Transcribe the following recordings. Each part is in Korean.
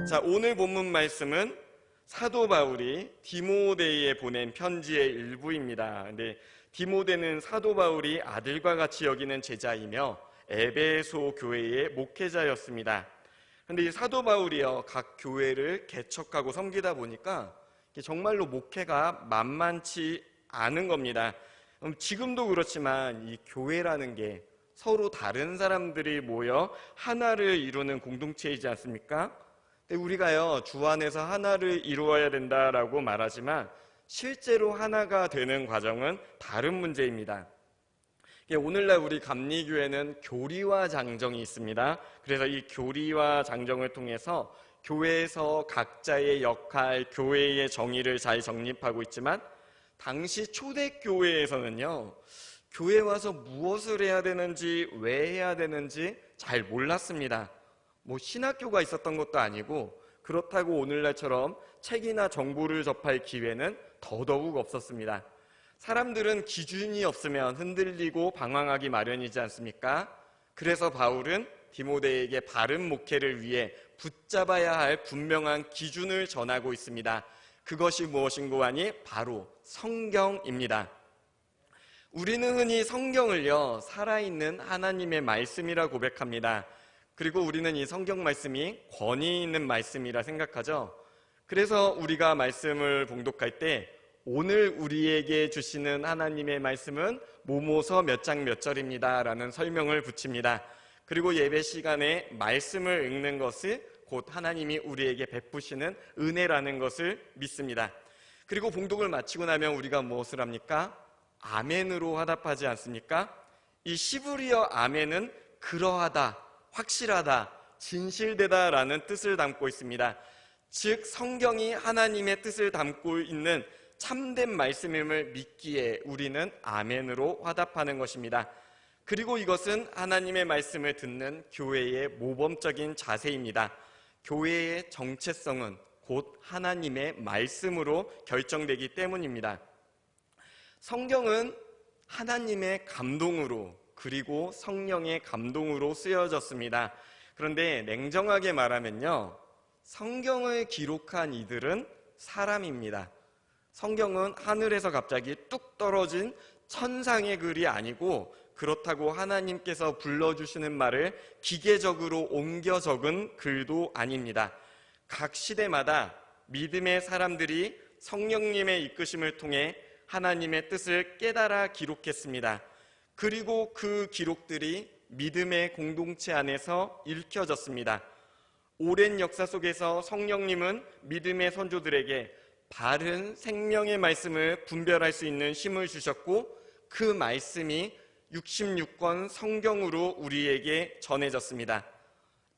자, 오늘 본문 말씀은 사도 바울이 디모데에 보낸 편지의 일부입니다. 근데 디모데는 사도 바울이 아들과 같이 여기는 제자이며 에베소 교회의 목회자였습니다. 근데 이 사도 바울이요, 각 교회를 개척하고 섬기다 보니까 정말로 목회가 만만치 않은 겁니다. 지금도 그렇지만 이 교회라는 게 서로 다른 사람들이 모여 하나를 이루는 공동체이지 않습니까? 근데 우리가요, 주 안에서 하나를 이루어야 된다라고 말하지만 실제로 하나가 되는 과정은 다른 문제입니다. 오늘날 우리 감리교회는 교리와 장정이 있습니다. 그래서 이 교리와 장정을 통해서 교회에서 각자의 역할, 교회의 정의를 잘 정립하고 있지만 당시 초대교회에서는요, 교회 와서 무엇을 해야 되는지, 왜 해야 되는지 잘 몰랐습니다. 신학교가 있었던 것도 아니고 그렇다고 오늘날처럼 책이나 정보를 접할 기회는 더더욱 없었습니다. 사람들은 기준이 없으면 흔들리고 방황하기 마련이지 않습니까? 그래서 바울은 디모데에게 바른 목회를 위해 붙잡아야 할 분명한 기준을 전하고 있습니다. 그것이 무엇인고 하니 바로 성경입니다. 우리는 흔히 성경을요, 살아있는 하나님의 말씀이라 고백합니다. 그리고 우리는 이 성경 말씀이 권위 있는 말씀이라 생각하죠. 그래서 우리가 말씀을 봉독할 때 오늘 우리에게 주시는 하나님의 말씀은 뭐뭐서 몇 장 몇 절입니다 라는 설명을 붙입니다. 그리고 예배 시간에 말씀을 읽는 것을 곧 하나님이 우리에게 베푸시는 은혜라는 것을 믿습니다. 그리고 봉독을 마치고 나면 우리가 무엇을 합니까? 아멘으로 화답하지 않습니까? 이 시브리어 아멘은 그러하다, 확실하다, 진실되다 라는 뜻을 담고 있습니다. 즉 성경이 하나님의 뜻을 담고 있는 참된 말씀임을 믿기에 우리는 아멘으로 화답하는 것입니다. 그리고 이것은 하나님의 말씀을 듣는 교회의 모범적인 자세입니다. 교회의 정체성은 곧 하나님의 말씀으로 결정되기 때문입니다. 성경은 하나님의 감동으로 그리고 성령의 감동으로 쓰여졌습니다. 그런데 냉정하게 말하면요, 성경을 기록한 이들은 사람입니다. 성경은 하늘에서 갑자기 뚝 떨어진 천상의 글이 아니고 그렇다고 하나님께서 불러주시는 말을 기계적으로 옮겨 적은 글도 아닙니다. 각 시대마다 믿음의 사람들이 성령님의 이끄심을 통해 하나님의 뜻을 깨달아 기록했습니다. 그리고 그 기록들이 믿음의 공동체 안에서 읽혀졌습니다. 오랜 역사 속에서 성령님은 믿음의 선조들에게 바른 생명의 말씀을 분별할 수 있는 힘을 주셨고 그 말씀이 66권 성경으로 우리에게 전해졌습니다.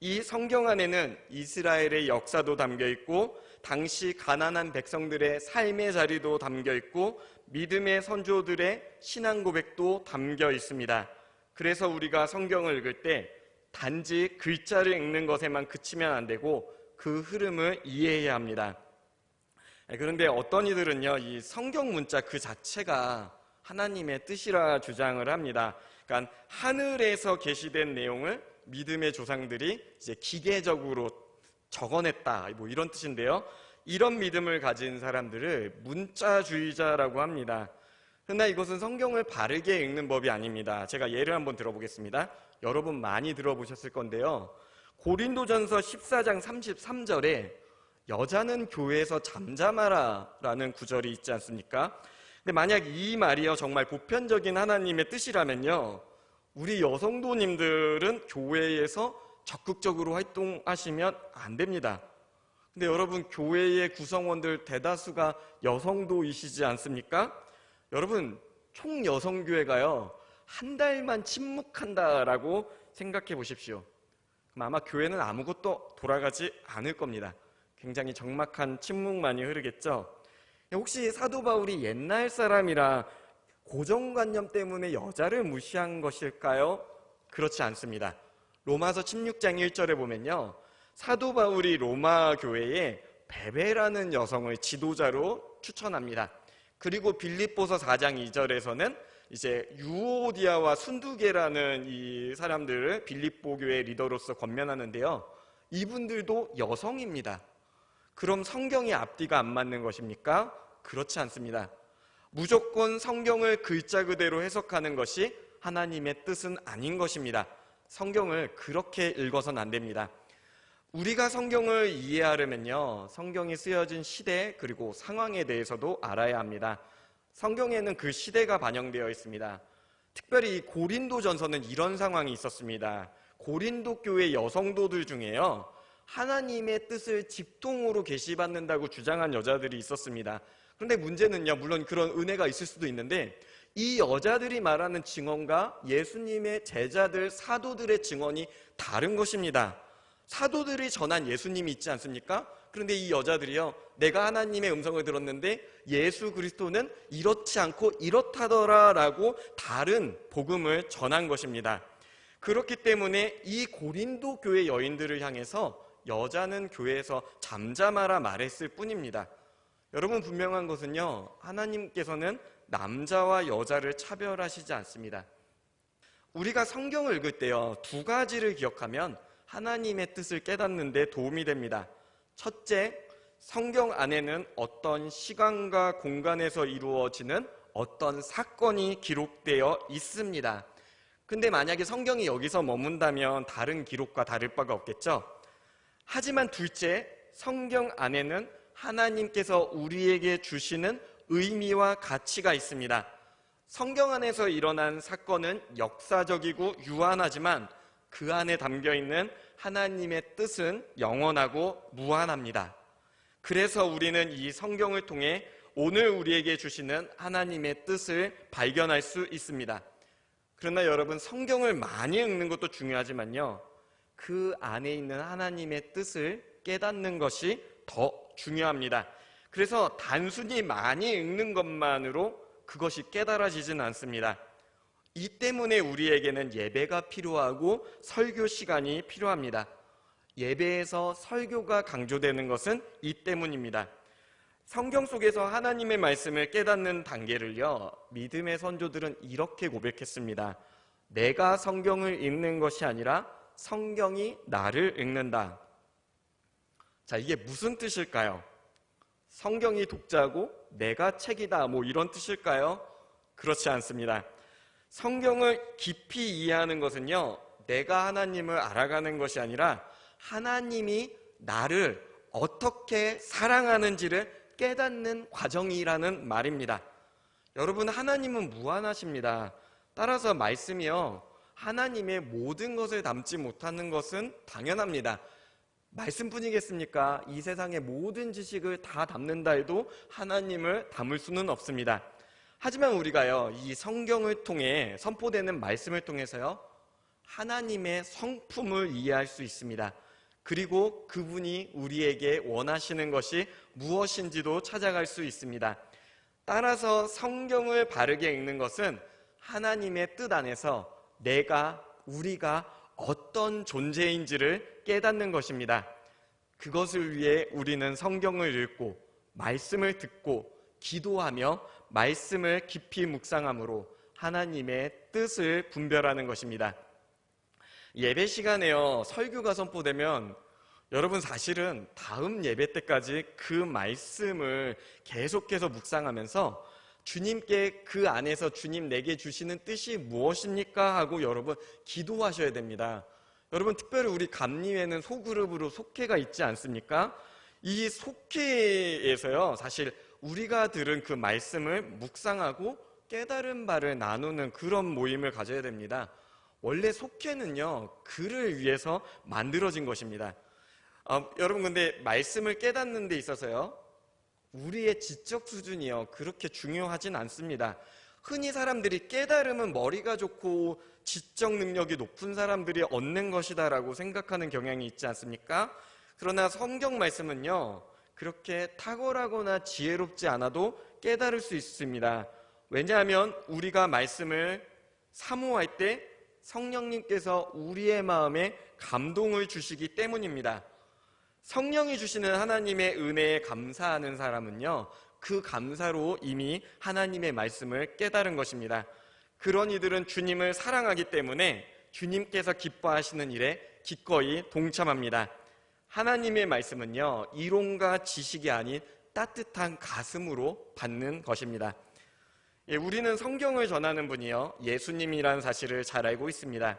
이 성경 안에는 이스라엘의 역사도 담겨 있고 당시 가난한 백성들의 삶의 자리도 담겨 있고 믿음의 선조들의 신앙 고백도 담겨 있습니다. 그래서 우리가 성경을 읽을 때 단지 글자를 읽는 것에만 그치면 안 되고 그 흐름을 이해해야 합니다. 그런데 어떤 이들은요, 이 성경 문자 그 자체가 하나님의 뜻이라 주장을 합니다. 그러니까 하늘에서 계시된 내용을 믿음의 조상들이 이제 기계적으로 적어냈다, 이런 뜻인데요. 이런 믿음을 가진 사람들을 문자주의자라고 합니다. 그러나 이것은 성경을 바르게 읽는 법이 아닙니다. 제가 예를 한번 들어보겠습니다. 여러분 많이 들어보셨을 건데요. 고린도전서 14장 33절에 여자는 교회에서 잠잠하라 라는 구절이 있지 않습니까? 근데 만약 이 말이요 정말 보편적인 하나님의 뜻이라면요, 우리 여성도님들은 교회에서 적극적으로 활동하시면 안 됩니다. 근데 여러분, 교회의 구성원들 대다수가 여성도이시지 않습니까? 여러분, 총 여성교회가요 한 달만 침묵한다라고 생각해 보십시오. 그럼 아마 교회는 아무것도 돌아가지 않을 겁니다. 굉장히 적막한 침묵만이 흐르겠죠. 혹시 사도 바울이 옛날 사람이라 고정관념 때문에 여자를 무시한 것일까요? 그렇지 않습니다. 로마서 16장 1절에 보면요, 사도 바울이 로마 교회에 베베라는 여성을 지도자로 추천합니다. 그리고 빌립보서 4장 2절에서는 이제 유오디아와 순두계라는 이 사람들을 빌립보 교회 리더로서 권면하는데요, 이분들도 여성입니다. 그럼 성경이 앞뒤가 안 맞는 것입니까? 그렇지 않습니다. 무조건 성경을 글자 그대로 해석하는 것이 하나님의 뜻은 아닌 것입니다. 성경을 그렇게 읽어서는 안 됩니다. 우리가 성경을 이해하려면요, 성경이 쓰여진 시대 그리고 상황에 대해서도 알아야 합니다. 성경에는 그 시대가 반영되어 있습니다. 특별히 고린도전서는 이런 상황이 있었습니다. 고린도 교회 여성도들 중에요, 하나님의 뜻을 직통으로 계시받는다고 주장한 여자들이 있었습니다. 그런데 문제는요, 물론 그런 은혜가 있을 수도 있는데 이 여자들이 말하는 증언과 예수님의 제자들, 사도들의 증언이 다른 것입니다. 사도들이 전한 예수님이 있지 않습니까? 그런데 이 여자들이요, 내가 하나님의 음성을 들었는데 예수 그리스도는 이렇지 않고 이렇다더라 라고 다른 복음을 전한 것입니다. 그렇기 때문에 이 고린도 교회 여인들을 향해서 여자는 교회에서 잠잠하라 말했을 뿐입니다. 여러분, 분명한 것은요, 하나님께서는 남자와 여자를 차별하시지 않습니다. 우리가 성경을 읽을 때요, 두 가지를 기억하면 하나님의 뜻을 깨닫는 데 도움이 됩니다. 첫째, 성경 안에는 어떤 시간과 공간에서 이루어지는 어떤 사건이 기록되어 있습니다. 근데 만약에 성경이 여기서 머문다면 다른 기록과 다를 바가 없겠죠? 하지만 둘째, 성경 안에는 하나님께서 우리에게 주시는 의미와 가치가 있습니다. 성경 안에서 일어난 사건은 역사적이고 유한하지만 그 안에 담겨있는 하나님의 뜻은 영원하고 무한합니다. 그래서 우리는 이 성경을 통해 오늘 우리에게 주시는 하나님의 뜻을 발견할 수 있습니다. 그러나 여러분, 성경을 많이 읽는 것도 중요하지만요, 그 안에 있는 하나님의 뜻을 깨닫는 것이 더 중요합니다. 그래서 단순히 많이 읽는 것만으로 그것이 깨달아지진 않습니다. 이 때문에 우리에게는 예배가 필요하고 설교 시간이 필요합니다. 예배에서 설교가 강조되는 것은 이 때문입니다. 성경 속에서 하나님의 말씀을 깨닫는 단계를요, 믿음의 선조들은 이렇게 고백했습니다. 내가 성경을 읽는 것이 아니라 성경이 나를 읽는다. 자, 이게 무슨 뜻일까요? 성경이 독자고 내가 책이다, 이런 뜻일까요? 그렇지 않습니다. 성경을 깊이 이해하는 것은요, 내가 하나님을 알아가는 것이 아니라 하나님이 나를 어떻게 사랑하는지를 깨닫는 과정이라는 말입니다. 여러분, 하나님은 무한하십니다. 따라서 말씀이요, 하나님의 모든 것을 담지 못하는 것은 당연합니다. 말씀뿐이겠습니까? 이 세상의 모든 지식을 다 담는다 해도 하나님을 담을 수는 없습니다. 하지만 우리가요, 이 성경을 통해 선포되는 말씀을 통해서요, 하나님의 성품을 이해할 수 있습니다. 그리고 그분이 우리에게 원하시는 것이 무엇인지도 찾아갈 수 있습니다. 따라서 성경을 바르게 읽는 것은 하나님의 뜻 안에서 우리가 어떤 존재인지를 깨닫는 것입니다. 그것을 위해 우리는 성경을 읽고 말씀을 듣고 기도하며 말씀을 깊이 묵상함으로 하나님의 뜻을 분별하는 것입니다. 예배 시간에요, 설교가 선포되면 여러분, 사실은 다음 예배 때까지 그 말씀을 계속해서 묵상하면서 주님께 그 안에서 주님 내게 주시는 뜻이 무엇입니까? 하고 여러분 기도하셔야 됩니다. 여러분, 특별히 우리 감리회는 소그룹으로 속회가 있지 않습니까? 이 속회에서요, 사실 우리가 들은 그 말씀을 묵상하고 깨달은 바를 나누는 그런 모임을 가져야 됩니다. 원래 속회는요, 그를 위해서 만들어진 것입니다. 여러분, 근데 말씀을 깨닫는 데 있어서요, 우리의 지적 수준이요, 그렇게 중요하진 않습니다. 흔히 사람들이 깨달음은 머리가 좋고 지적 능력이 높은 사람들이 얻는 것이다라고 생각하는 경향이 있지 않습니까? 그러나 성경 말씀은요, 그렇게 탁월하거나 지혜롭지 않아도 깨달을 수 있습니다. 왜냐하면 우리가 말씀을 사모할 때 성령님께서 우리의 마음에 감동을 주시기 때문입니다. 성령이 주시는 하나님의 은혜에 감사하는 사람은요, 그 감사로 이미 하나님의 말씀을 깨달은 것입니다. 그런 이들은 주님을 사랑하기 때문에 주님께서 기뻐하시는 일에 기꺼이 동참합니다. 하나님의 말씀은요, 이론과 지식이 아닌 따뜻한 가슴으로 받는 것입니다. 우리는 성경을 전하는 분이요, 예수님이라는 사실을 잘 알고 있습니다.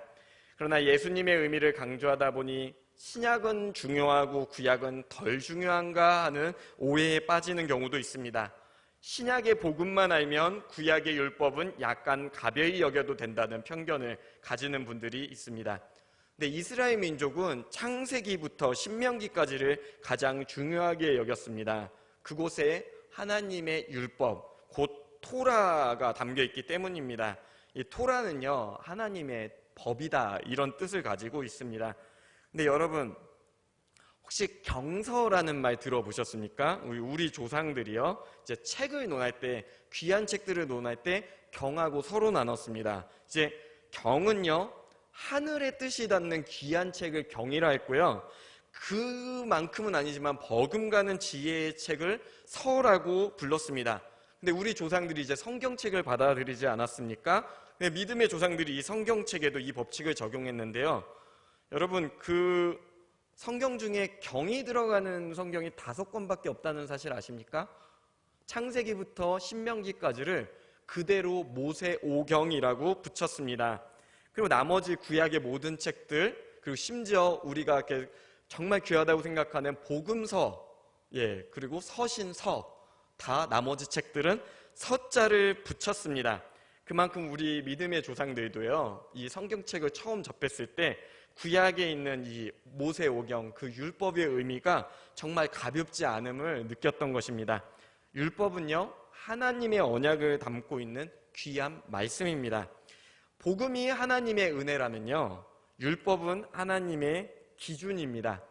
그러나 예수님의 의미를 강조하다 보니 신약은 중요하고 구약은 덜 중요한가 하는 오해에 빠지는 경우도 있습니다. 신약의 복음만 알면 구약의 율법은 약간 가벼이 여겨도 된다는 편견을 가지는 분들이 있습니다. 근데 이스라엘 민족은 창세기부터 신명기까지를 가장 중요하게 여겼습니다. 그곳에 하나님의 율법, 곧 토라가 담겨 있기 때문입니다. 이 토라는요, 하나님의 법이다, 이런 뜻을 가지고 있습니다. 근데 여러분, 혹시 경서라는 말 들어보셨습니까? 우리 조상들이요, 이제 책을 논할 때, 귀한 책들을 논할 때 경하고 서로 나눴습니다. 이제 경은요, 하늘의 뜻이 닿는 귀한 책을 경이라 했고요, 그만큼은 아니지만 버금가는 지혜의 책을 서라고 불렀습니다. 근데 우리 조상들이 이제 성경책을 받아들이지 않았습니까? 믿음의 조상들이 이 성경책에도 이 법칙을 적용했는데요. 여러분, 그 성경 중에 경이 들어가는 성경이 5권밖에 없다는 사실 아십니까? 창세기부터 신명기까지를 그대로 모세오경이라고 붙였습니다. 그리고 나머지 구약의 모든 책들, 그리고 심지어 우리가 이렇게 정말 귀하다고 생각하는 복음서, 그리고 서신서, 다 나머지 책들은 서자를 붙였습니다. 그만큼 우리 믿음의 조상들도요, 이 성경책을 처음 접했을 때 구약에 있는 이 모세오경, 그 율법의 의미가 정말 가볍지 않음을 느꼈던 것입니다. 율법은요, 하나님의 언약을 담고 있는 귀한 말씀입니다. 복음이 하나님의 은혜라면요, 율법은 하나님의 기준입니다.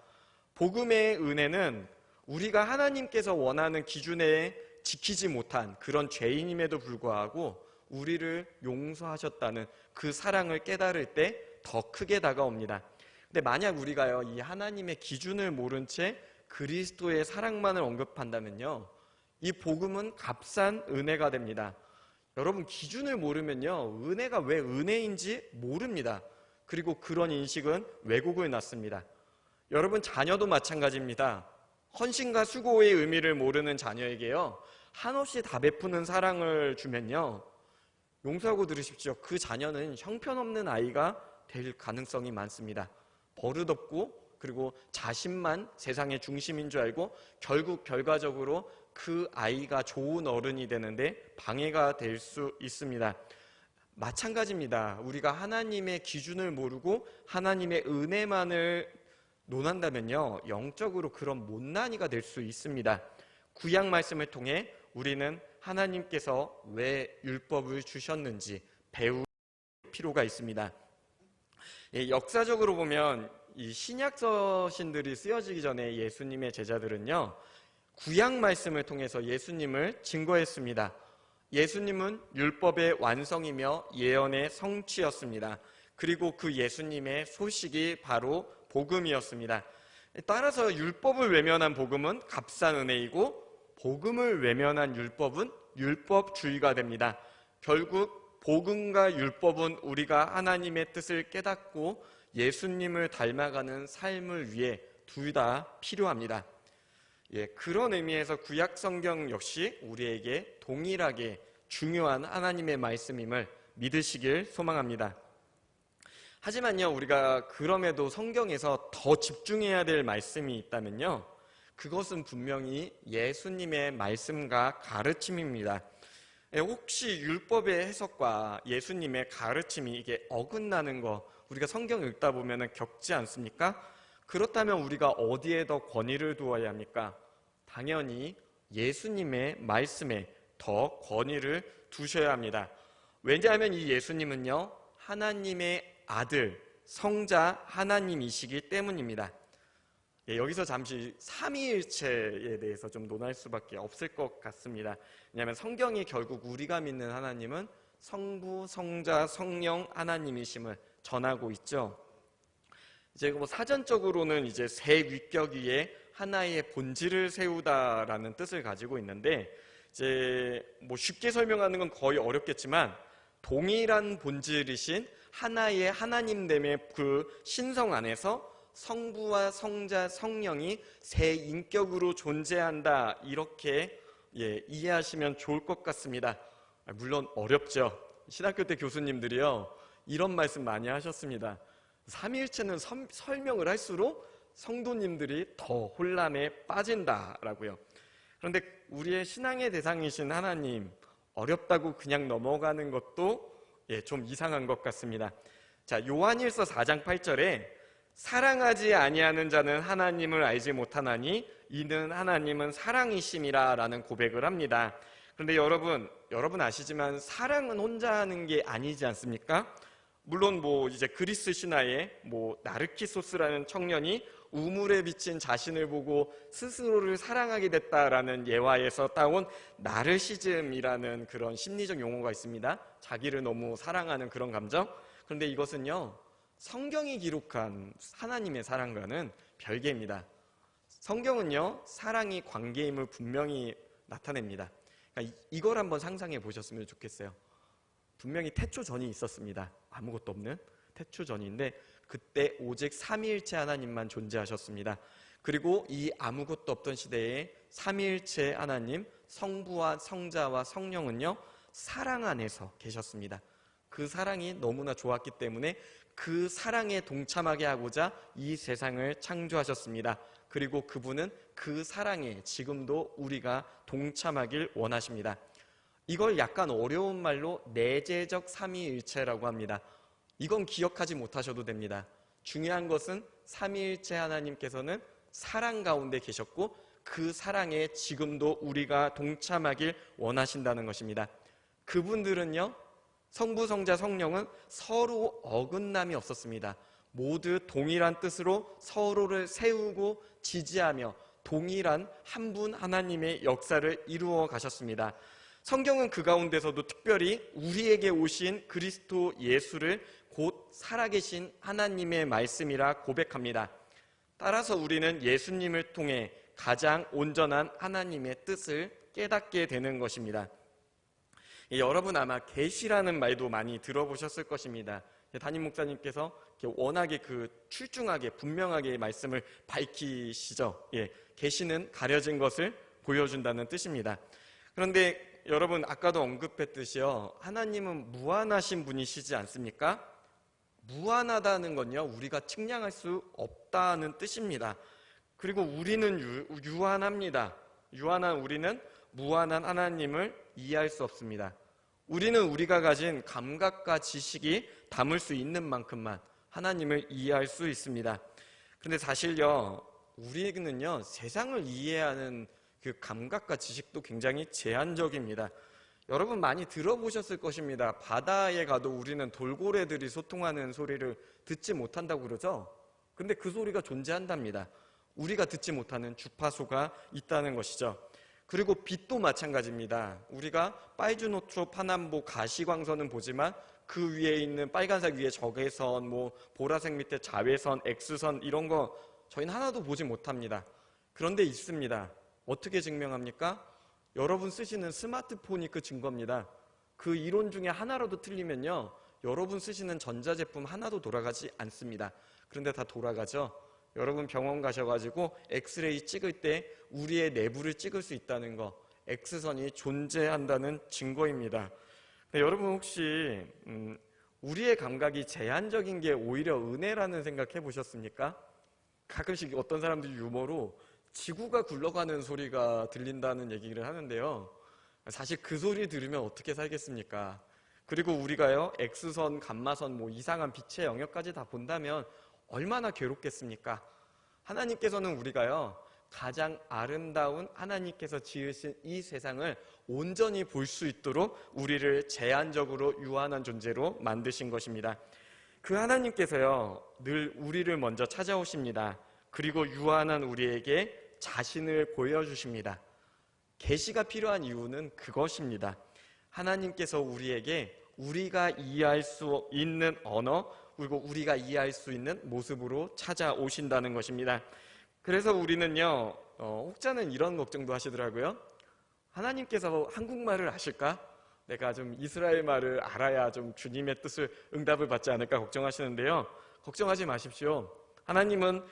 복음의 은혜는 우리가 하나님께서 원하는 기준에 지키지 못한 그런 죄인임에도 불구하고 우리를 용서하셨다는 그 사랑을 깨달을 때 더 크게 다가옵니다. 근데 만약 우리가요, 이 하나님의 기준을 모른 채 그리스도의 사랑만을 언급한다면요, 이 복음은 값싼 은혜가 됩니다. 여러분, 기준을 모르면요, 은혜가 왜 은혜인지 모릅니다. 그리고 그런 인식은 왜곡을 낳습니다. 여러분, 자녀도 마찬가지입니다. 헌신과 수고의 의미를 모르는 자녀에게요, 한없이 다 베푸는 사랑을 주면요, 용서하고 들으십시오. 그 자녀는 형편없는 아이가 될 가능성이 많습니다. 버릇없고, 그리고 자신만 세상의 중심인 줄 알고 결국 결과적으로 그 아이가 좋은 어른이 되는데 방해가 될 수 있습니다. 마찬가지입니다. 우리가 하나님의 기준을 모르고 하나님의 은혜만을 논한다면요, 영적으로 그런 못난이가 될 수 있습니다. 구약 말씀을 통해 우리는 하나님께서 왜 율법을 주셨는지 배울 필요가 있습니다. 역사적으로 보면 이 신약 서신들이 쓰여지기 전에 예수님의 제자들은요, 구약 말씀을 통해서 예수님을 증거했습니다. 예수님은 율법의 완성이며 예언의 성취였습니다. 그리고 그 예수님의 소식이 바로 복음이었습니다. 따라서 율법을 외면한 복음은 값싼 은혜이고, 복음을 외면한 율법은 율법주의가 됩니다. 결국 복음과 율법은 우리가 하나님의 뜻을 깨닫고 예수님을 닮아가는 삶을 위해 둘 다 필요합니다. 그런 의미에서 구약 성경 역시 우리에게 동일하게 중요한 하나님의 말씀임을 믿으시길 소망합니다. 하지만요, 우리가 그럼에도 성경에서 더 집중해야 될 말씀이 있다면요, 그것은 분명히 예수님의 말씀과 가르침입니다. 혹시 율법의 해석과 예수님의 가르침이 이게 어긋나는 거 우리가 성경 읽다 보면 겪지 않습니까? 그렇다면 우리가 어디에 더 권위를 두어야 합니까? 당연히 예수님의 말씀에 더 권위를 두셔야 합니다. 왜냐하면 이 예수님은요, 하나님의 아들, 성자 하나님이시기 때문입니다. 여기서 잠시 삼위일체에 대해서 좀 논할 수밖에 없을 것 같습니다. 왜냐하면 성경이 결국 우리가 믿는 하나님은 성부, 성자, 성령 하나님이심을 전하고 있죠. 이제 뭐 사전적으로는 이제 세 위격 위에 하나의 본질을 세우다라는 뜻을 가지고 있는데, 이제 뭐 쉽게 설명하는 건 거의 어렵겠지만 동일한 본질이신 하나의 하나님됨의 그 신성 안에서 성부와 성자, 성령이 세 인격으로 존재한다, 이렇게 이해하시면 좋을 것 같습니다. 물론 어렵죠. 신학교 때 교수님들이요, 이런 말씀 많이 하셨습니다. 삼위일체는 설명을 할수록 성도님들이 더 혼란에 빠진다라고요. 그런데 우리의 신앙의 대상이신 하나님, 어렵다고 그냥 넘어가는 것도 좀 이상한 것 같습니다. 자, 요한일서 4장 8절에 사랑하지 아니하는 자는 하나님을 알지 못하나니 이는 하나님은 사랑이심이라 라는 고백을 합니다. 그런데 여러분 아시지만 사랑은 혼자 하는 게 아니지 않습니까? 물론 이제 그리스 신화에 나르키소스라는 청년이 우물에 비친 자신을 보고 스스로를 사랑하게 됐다라는 예화에서 따온 나르시즘이라는 그런 심리적 용어가 있습니다. 자기를 너무 사랑하는 그런 감정. 그런데 이것은요, 성경이 기록한 하나님의 사랑과는 별개입니다. 성경은요, 사랑이 관계임을 분명히 나타냅니다. 그러니까 이걸 한번 상상해 보셨으면 좋겠어요. 분명히 태초전이 있었습니다. 아무것도 없는 태초전인데 그때 오직 삼위일체 하나님만 존재하셨습니다. 그리고 이 아무것도 없던 시대에 삼위일체 하나님, 성부와 성자와 성령은요, 사랑 안에서 계셨습니다. 그 사랑이 너무나 좋았기 때문에 그 사랑에 동참하게 하고자 이 세상을 창조하셨습니다. 그리고 그분은 그 사랑에 지금도 우리가 동참하길 원하십니다. 이걸 약간 어려운 말로 내재적 삼위일체라고 합니다. 이건 기억하지 못하셔도 됩니다. 중요한 것은 삼위일체 하나님께서는 사랑 가운데 계셨고 그 사랑에 지금도 우리가 동참하길 원하신다는 것입니다. 그분들은요, 성부, 성자, 성령은 서로 어긋남이 없었습니다. 모두 동일한 뜻으로 서로를 세우고 지지하며 동일한 한 분 하나님의 역사를 이루어 가셨습니다. 성경은 그 가운데서도 특별히 우리에게 오신 그리스도 예수를 곧 살아계신 하나님의 말씀이라 고백합니다. 따라서 우리는 예수님을 통해 가장 온전한 하나님의 뜻을 깨닫게 되는 것입니다. 여러분 아마 계시라는 말도 많이 들어보셨을 것입니다. 담임 목사님께서 워낙에 출중하게 분명하게 말씀을 밝히시죠. 계시는 가려진 것을 보여준다는 뜻입니다. 그런데 여러분 아까도 언급했듯이요, 하나님은 무한하신 분이시지 않습니까? 무한하다는 건요, 우리가 측량할 수 없다는 뜻입니다. 그리고 우리는 유한합니다. 유한한 우리는 무한한 하나님을 이해할 수 없습니다. 우리는 우리가 가진 감각과 지식이 담을 수 있는 만큼만 하나님을 이해할 수 있습니다. 그런데 사실요, 우리는요, 세상을 이해하는 그 감각과 지식도 굉장히 제한적입니다. 여러분 많이 들어보셨을 것입니다. 바다에 가도 우리는 돌고래들이 소통하는 소리를 듣지 못한다고 그러죠? 근데 그 소리가 존재한답니다. 우리가 듣지 못하는 주파수가 있다는 것이죠. 그리고 빛도 마찬가지입니다. 우리가 빨주노트로 파남보 가시광선은 보지만 그 위에 있는 빨간색 위에 적외선, 보라색 밑에 자외선, X선 이런 거 저희는 하나도 보지 못합니다. 그런데 있습니다. 어떻게 증명합니까? 여러분 쓰시는 스마트폰이 그 증거입니다. 그 이론 중에 하나라도 틀리면요, 여러분 쓰시는 전자제품 하나도 돌아가지 않습니다. 그런데 다 돌아가죠. 여러분 병원 가셔가지고 엑스레이 찍을 때 우리의 내부를 찍을 수 있다는 거, X선이 존재한다는 증거입니다. 여러분 혹시 우리의 감각이 제한적인 게 오히려 은혜라는 생각 해보셨습니까? 가끔씩 어떤 사람들이 유머로 지구가 굴러가는 소리가 들린다는 얘기를 하는데요, 사실 그 소리 들으면 어떻게 살겠습니까? 그리고 우리가요, X선, 감마선, 이상한 빛의 영역까지 다 본다면 얼마나 괴롭겠습니까? 하나님께서는 우리가요, 가장 아름다운 하나님께서 지으신 이 세상을 온전히 볼 수 있도록 우리를 제한적으로 유한한 존재로 만드신 것입니다. 그 하나님께서요, 늘 우리를 먼저 찾아오십니다. 그리고 유한한 우리에게 자신을 보여주십니다. 계시가 필요한 이유는 그것입니다. 하나님께서 우리에게 우리가 이해할 수 있는 언어, 그리고 우리가 이해할 수 있는 모습으로 찾아오신다는 것입니다. 그래서 우리는요, 혹자는 이런 걱정도 하시더라고요. 하나님께서 한국말을 아실까? 내가 좀 이스라엘 말을 알아야 좀 주님의 뜻을 응답을 받지 않을까 걱정하시는데요. 걱정하지 마십시오. 하나님은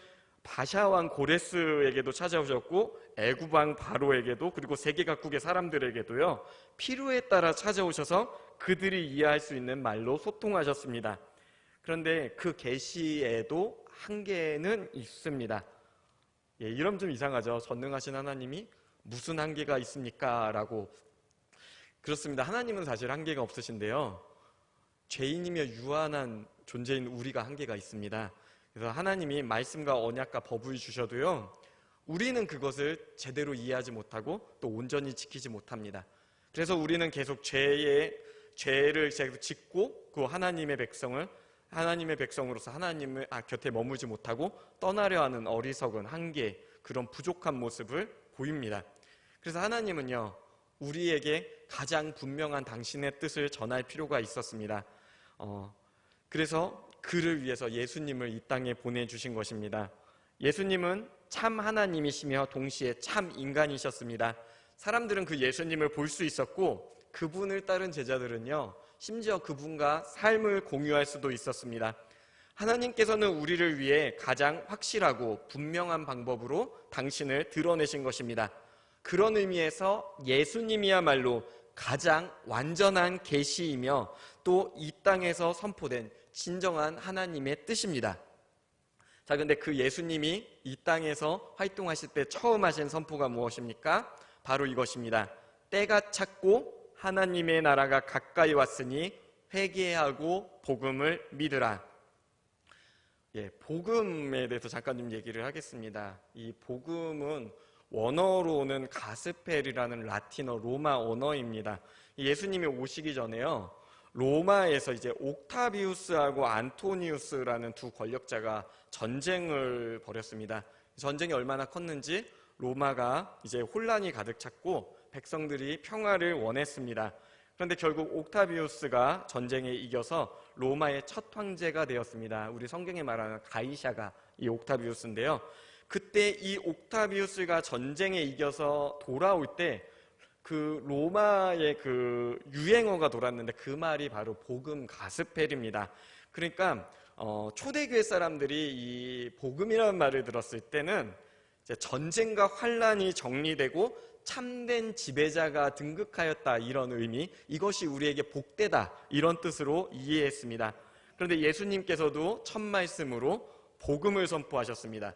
바샤 왕 고레스에게도 찾아오셨고 애굽 왕 바로에게도, 그리고 세계 각국의 사람들에게도요, 필요에 따라 찾아오셔서 그들이 이해할 수 있는 말로 소통하셨습니다. 그런데 그 계시에도 한계는 있습니다. 예, 이러면 좀 이상하죠. 전능하신 하나님이 무슨 한계가 있습니까? 라고. 그렇습니다. 하나님은 사실 한계가 없으신데요, 죄인이며 유한한 존재인 우리가 한계가 있습니다. 그래서 하나님이 말씀과 언약과 법을 주셔도요, 우리는 그것을 제대로 이해하지 못하고 또 온전히 지키지 못합니다. 그래서 우리는 계속 죄를 계속 짓고 그 하나님의 백성으로서 하나님의 곁에 머물지 못하고 떠나려 하는 어리석은 한계, 그런 부족한 모습을 보입니다. 그래서 하나님은요, 우리에게 가장 분명한 당신의 뜻을 전할 필요가 있었습니다. 그래서 그를 위해서 예수님을 이 땅에 보내주신 것입니다. 예수님은 참 하나님이시며 동시에 참 인간이셨습니다. 사람들은 그 예수님을 볼 수 있었고, 그분을 따른 제자들은요, 심지어 그분과 삶을 공유할 수도 있었습니다. 하나님께서는 우리를 위해 가장 확실하고 분명한 방법으로 당신을 드러내신 것입니다. 그런 의미에서 예수님이야말로 가장 완전한 계시이며 또 이 땅에서 선포된 진정한 하나님의 뜻입니다. 자, 근데 그 예수님이 이 땅에서 활동하실 때 처음 하신 선포가 무엇입니까? 바로 이것입니다. 때가 찼고 하나님의 나라가 가까이 왔으니 회개하고 복음을 믿으라. 예, 복음에 대해서 잠깐 좀 얘기를 하겠습니다. 이 복음은 원어로는 가스펠이라는 라틴어 로마 언어입니다. 예수님이 오시기 전에요, 로마에서 이제 옥타비우스하고 안토니우스라는 두 권력자가 전쟁을 벌였습니다. 전쟁이 얼마나 컸는지 로마가 이제 혼란이 가득 찼고 백성들이 평화를 원했습니다. 그런데 결국 옥타비우스가 전쟁에 이겨서 로마의 첫 황제가 되었습니다. 우리 성경에 말하는 가이샤가 이 옥타비우스인데요, 그때 이 옥타비우스가 전쟁에 이겨서 돌아올 때 그 로마의 그 유행어가 돌았는데 그 말이 바로 복음 가스펠입니다. 그러니까 초대교회 사람들이 이 복음이라는 말을 들었을 때는 이제 전쟁과 환란이 정리되고 참된 지배자가 등극하였다, 이런 의미, 이것이 우리에게 복되다, 이런 뜻으로 이해했습니다. 그런데 예수님께서도 첫 말씀으로 복음을 선포하셨습니다.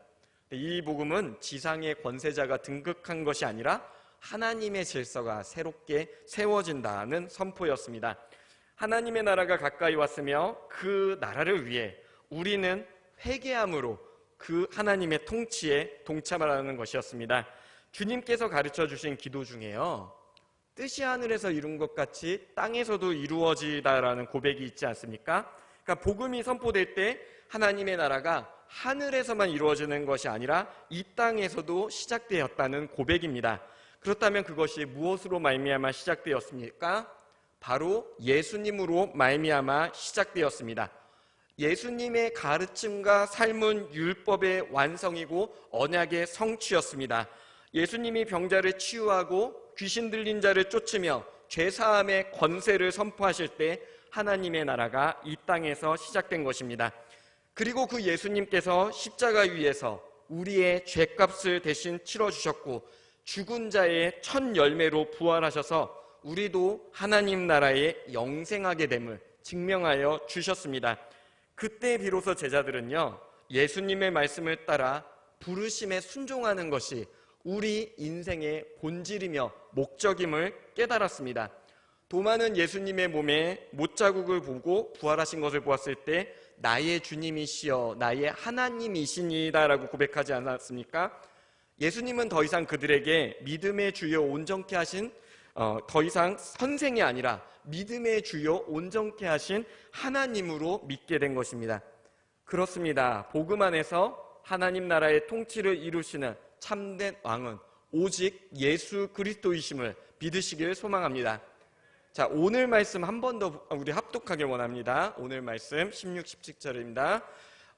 이 복음은 지상의 권세자가 등극한 것이 아니라 하나님의 질서가 새롭게 세워진다는 선포였습니다. 하나님의 나라가 가까이 왔으며 그 나라를 위해 우리는 회개함으로 그 하나님의 통치에 동참하라는 것이었습니다. 주님께서 가르쳐 주신 기도 중에요, 뜻이 하늘에서 이룬 것 같이 땅에서도 이루어지다라는 고백이 있지 않습니까? 그러니까 복음이 선포될 때 하나님의 나라가 하늘에서만 이루어지는 것이 아니라 이 땅에서도 시작되었다는 고백입니다. 그렇다면 그것이 무엇으로 말미암아 시작되었습니까? 바로 예수님으로 말미암아 시작되었습니다. 예수님의 가르침과 삶은 율법의 완성이고 언약의 성취였습니다. 예수님이 병자를 치유하고 귀신 들린 자를 쫓으며 죄사함의 권세를 선포하실 때 하나님의 나라가 이 땅에서 시작된 것입니다. 그리고 그 예수님께서 십자가 위에서 우리의 죄값을 대신 치러주셨고 죽은 자의 첫 열매로 부활하셔서 우리도 하나님 나라에 영생하게 됨을 증명하여 주셨습니다. 그때 비로소 제자들은요, 예수님의 말씀을 따라 부르심에 순종하는 것이 우리 인생의 본질이며 목적임을 깨달았습니다. 도마는 예수님의 몸에 못자국을 보고 부활하신 것을 보았을 때 나의 주님이시여 나의 하나님이시니다라고 고백하지 않았습니까? 예수님은 더 이상 그들에게 믿음의 주요 온전케 하신 더 이상 선생이 아니라 믿음의 주요 온전케 하신 하나님으로 믿게 된 것입니다. 그렇습니다. 복음 안에서 하나님 나라의 통치를 이루시는 참된 왕은 오직 예수 그리스도이심을 믿으시길 소망합니다. 자, 오늘 말씀 한 번 더 우리 합독하길 원합니다. 오늘 말씀 16, 17절입니다.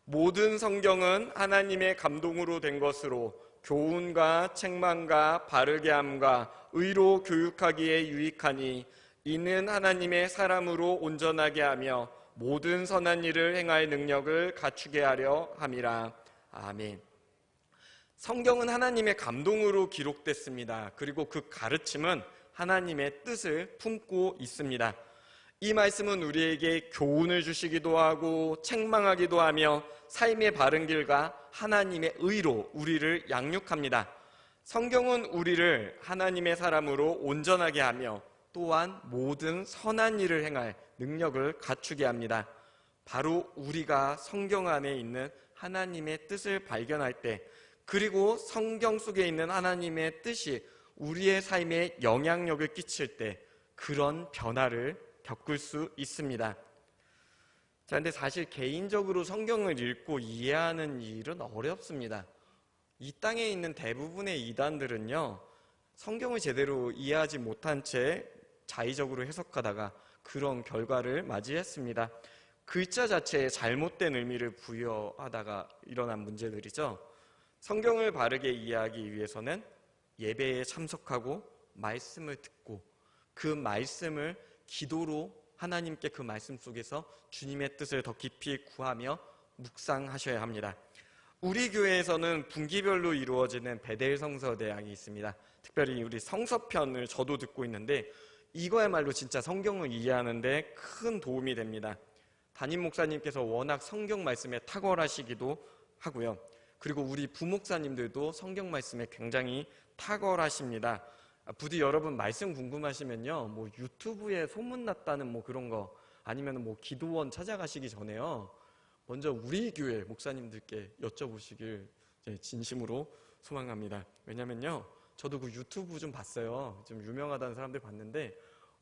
모든 성경은 하나님의 감동으로 된 것으로 교훈과 책망과 바르게 함과 의로 교육하기에 유익하니 이는 하나님의 사람으로 온전하게 하며 모든 선한 일을 행할 능력을 갖추게 하려 함이라. 아멘. 성경은 하나님의 감동으로 기록됐습니다. 그리고 그 가르침은 하나님의 뜻을 품고 있습니다. 이 말씀은 우리에게 교훈을 주시기도 하고 책망하기도 하며 삶의 바른 길과 하나님의 의로 우리를 양육합니다. 성경은 우리를 하나님의 사람으로 온전하게 하며 또한 모든 선한 일을 행할 능력을 갖추게 합니다. 바로 우리가 성경 안에 있는 하나님의 뜻을 발견할 때, 그리고 성경 속에 있는 하나님의 뜻이 우리의 삶에 영향력을 끼칠 때 그런 변화를 겪을 수 있습니다. 자, 근데 사실 개인적으로 성경을 읽고 이해하는 일은 어렵습니다. 이 땅에 있는 대부분의 이단들은요, 성경을 제대로 이해하지 못한 채 자의적으로 해석하다가 그런 결과를 맞이했습니다. 글자 자체에 잘못된 의미를 부여하다가 일어난 문제들이죠. 성경을 바르게 이해하기 위해서는 예배에 참석하고 말씀을 듣고 그 말씀을 기도로 하나님께 그 말씀 속에서 주님의 뜻을 더 깊이 구하며 묵상하셔야 합니다. 우리 교회에서는 분기별로 이루어지는 베델 성서 대학이 있습니다. 특별히 우리 성서편을 저도 듣고 있는데 이거야말로 진짜 성경을 이해하는데 큰 도움이 됩니다. 담임 목사님께서 워낙 성경 말씀에 탁월하시기도 하고요. 그리고 우리 부목사님들도 성경 말씀에 굉장히 탁월하십니다. 부디 여러분 말씀 궁금하시면요, 뭐 유튜브에 소문났다는 뭐 그런 거 아니면 뭐 기도원 찾아가시기 전에요, 먼저 우리 교회 목사님들께 여쭤보시길 진심으로 소망합니다. 왜냐면요, 저도 그 유튜브 좀 봤어요. 좀 유명하다는 사람들 봤는데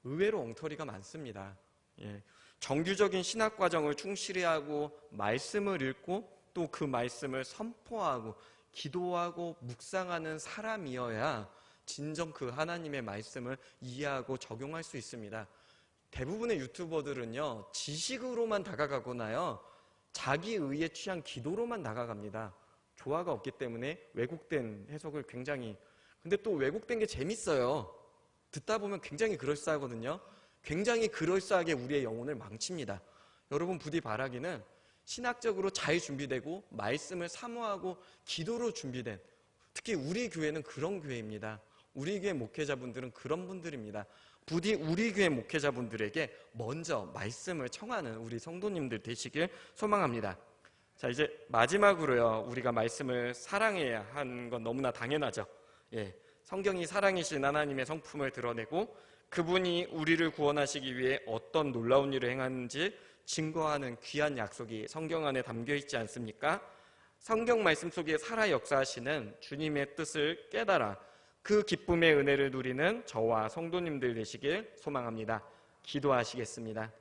의외로 엉터리가 많습니다. 정규적인 신학 과정을 충실히 하고 말씀을 읽고 또 그 말씀을 선포하고 기도하고 묵상하는 사람이어야 진정 그 하나님의 말씀을 이해하고 적용할 수 있습니다. 대부분의 유튜버들은요, 지식으로만 다가가거나요, 자기 의에 취한 기도로만 다가갑니다. 조화가 없기 때문에 왜곡된 해석을 굉장히, 근데 또 왜곡된 게 재밌어요. 듣다 보면 굉장히 그럴싸하거든요. 굉장히 그럴싸하게 우리의 영혼을 망칩니다. 여러분 부디 바라기는 신학적으로 잘 준비되고 말씀을 사모하고 기도로 준비된, 특히 우리 교회는 그런 교회입니다. 우리 교회 목회자분들은 그런 분들입니다. 부디 우리 교회 목회자분들에게 먼저 말씀을 청하는 우리 성도님들 되시길 소망합니다. 자, 이제 마지막으로요, 우리가 말씀을 사랑해야 하는 건 너무나 당연하죠. 성경이 사랑이신 하나님의 성품을 드러내고 그분이 우리를 구원하시기 위해 어떤 놀라운 일을 행하는지 증거하는 귀한 약속이 성경 안에 담겨 있지 않습니까? 성경 말씀 속에 살아 역사하시는 주님의 뜻을 깨달아 그 기쁨의 은혜를 누리는 저와 성도님들 되시길 소망합니다. 기도하시겠습니다.